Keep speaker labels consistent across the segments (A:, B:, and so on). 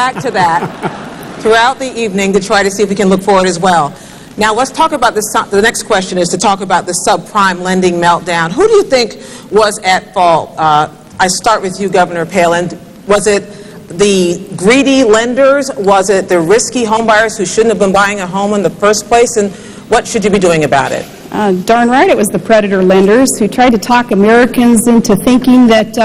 A: back to that throughout the evening to try to see if we can look forward as well. Now let's talk about the next question is to talk about the subprime lending meltdown. Who do you think was at fault? I start with you, Governor Palin. Was it the greedy lenders? Was it the risky homebuyers who shouldn't have been buying a home in the first place? And what should you be doing about it?
B: Darn right it was the predator lenders who tried to talk Americans into thinking that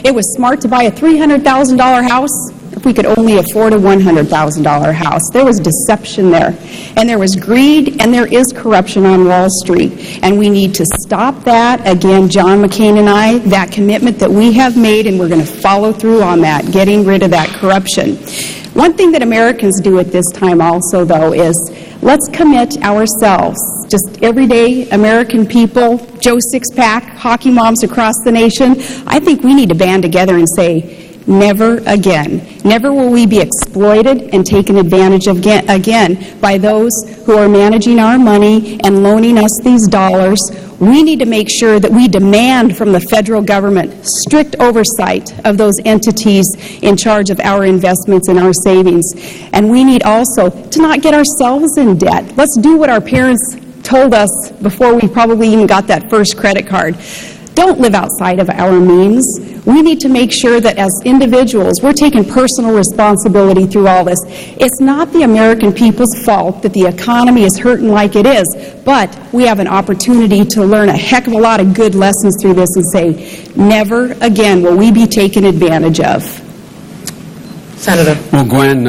B: it was smart to buy a $300,000 house if we could only afford a $100,000 house. There was deception there, and there was greed, and there is corruption on Wall Street, and we need to stop that. Again, John McCain and I, that commitment that we have made, and we're going to follow through on that, getting rid of that corruption. One thing that Americans do at this time also, though, is let's commit ourselves, just everyday American people, Joe Sixpack, hockey moms across the nation. I think we need to band together and say, never again. Never will we be exploited and taken advantage of again by those who are managing our money and loaning us these dollars. We need to make sure that we demand from the federal government strict oversight of those entities in charge of our investments and our savings. And we need also to not get ourselves in debt. Let's do what our parents told us before we probably even got that first credit card. Don't live outside of our means. We need to make sure that as individuals, we're taking personal responsibility through all this. It's not the American people's fault that the economy is hurting like it is, but we have an opportunity to learn a heck of a lot of good lessons through this and say, never again will we be taken advantage of.
A: Senator.
C: Well, Gwen,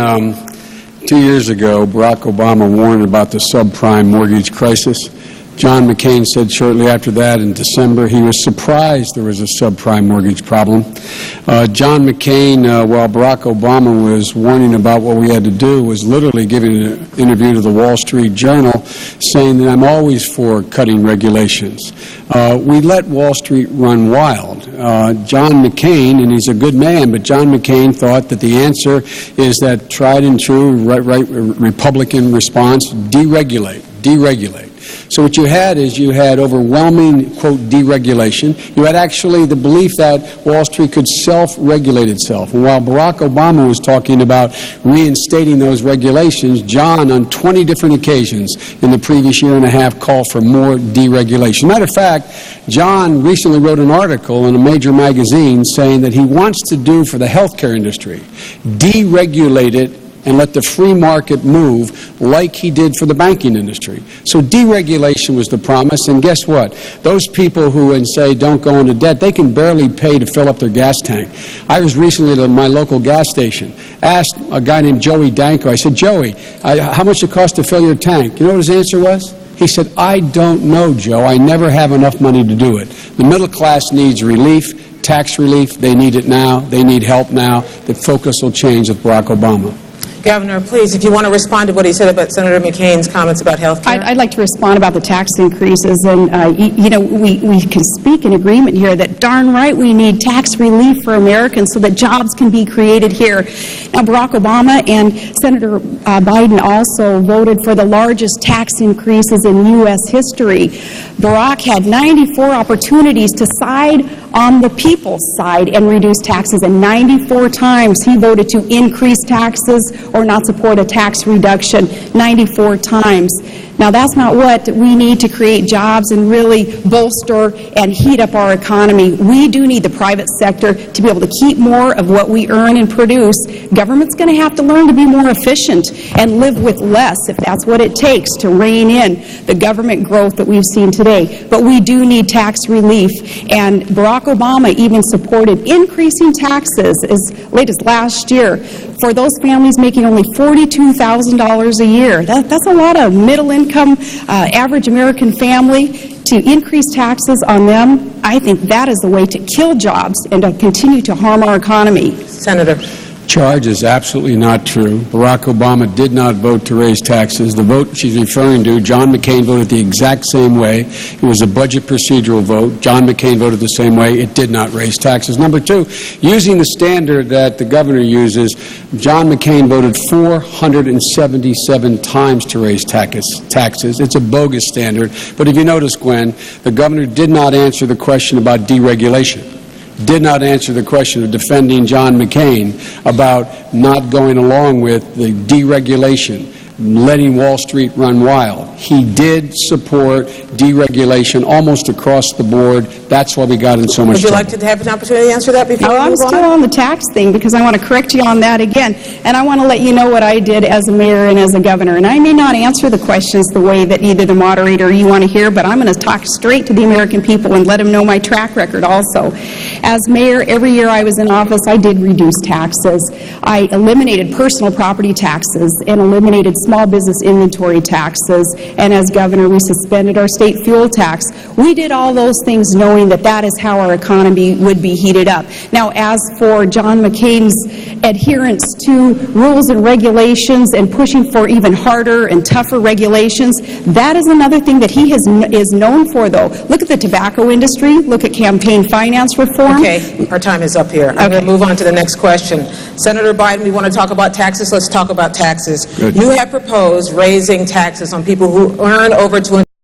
C: 2 years ago, Barack Obama warned about the subprime mortgage crisis. John McCain said shortly after that in December he was surprised there was a subprime mortgage problem. John McCain, while Barack Obama was warning about what we had to do, was literally giving an interview to the Wall Street Journal saying that I'm always for cutting regulations. We let Wall Street run wild. John McCain, and he's a good man, but John McCain thought that the answer is that tried and true Republican response, deregulate. So what you had is you had overwhelming, quote, deregulation. You had actually the belief that Wall Street could self-regulate itself. And while Barack Obama was talking about reinstating those regulations, John, on 20 different occasions in the previous year and a half, called for more deregulation. Matter of fact, John recently wrote an article in a major magazine saying that he wants to do for the healthcare industry, deregulate it and let the free market move like he did for the banking industry. So deregulation was the promise, and guess what? Those people who say don't go into debt, they can barely pay to fill up their gas tank. I was recently at my local gas station, asked a guy named Joey Danko, I said, Joey, how much it costs to fill your tank? You know what his answer was? He said, I don't know, Joe. I never have enough money to do it. The middle class needs relief, tax relief. They need it now. They need help now. The focus will change with Barack Obama.
A: Governor, please, if you want to respond to what he said about Senator McCain's comments about health care.
B: I'd like to respond about the tax increases. And, you know, we can speak in agreement here that darn right we need tax relief for Americans so that jobs can be created here. Now, Barack Obama and Senator Biden also voted for the largest tax increases in U.S. history. Barack had 94 opportunities to side on the people's side and reduce taxes, and 94 times he voted to increase taxes or not support a tax reduction, 94 times. Now, that's not what we need to create jobs and really bolster and heat up our economy. We do need the private sector to be able to keep more of what we earn and produce. Government's going to have to learn to be more efficient and live with less if that's what it takes to rein in the government growth that we've seen today. But we do need tax relief, and Barack Obama even supported increasing taxes as late as last year for those families making only $42,000 a year. That's a lot of middle-income, average American family. To increase taxes on them, I think that is the way to kill jobs and to continue to harm our economy.
A: Senator.
C: Charge is absolutely not true. Barack Obama did not vote to raise taxes. The vote she's referring to, John McCain voted the exact same way. It was a budget procedural vote. John McCain voted the same way. It did not raise taxes. Number two, using the standard that the governor uses, John McCain voted 477 times to raise taxes. It's a bogus standard. But if you notice, Gwen, the governor did not answer the question about deregulation. did not answer the question of defending John McCain about not going along with the deregulation, letting Wall Street run wild. He did support deregulation almost across the board. That's why we got in so much
A: Would you
C: trouble.
A: like to have an opportunity to answer that before we
B: I'm
A: move on?
B: still on the tax thing because I want to correct you on that again. And I want to let you know what I did as a mayor and as a governor. And I may not answer the questions the way that either the moderator or you want to hear, but I'm going to talk straight to the American people and let them know my track record also. As mayor, every year I was in office, I did reduce taxes. I eliminated personal property taxes and eliminated small business inventory taxes. And as governor, we suspended our state fuel tax. We did all those things knowing that that is how our economy would be heated up. Now, as for John McCain's adherence to rules and regulations and pushing for even harder and tougher regulations, that is another thing that he is known for, though. Look at the tobacco industry. Look at campaign finance reform.
A: Okay, our time is up here. I'm going to move on to the next question. Senator Biden, we want to talk about taxes. Let's talk about taxes.
C: Good.
A: You have proposed raising taxes on people who earn over $200,000.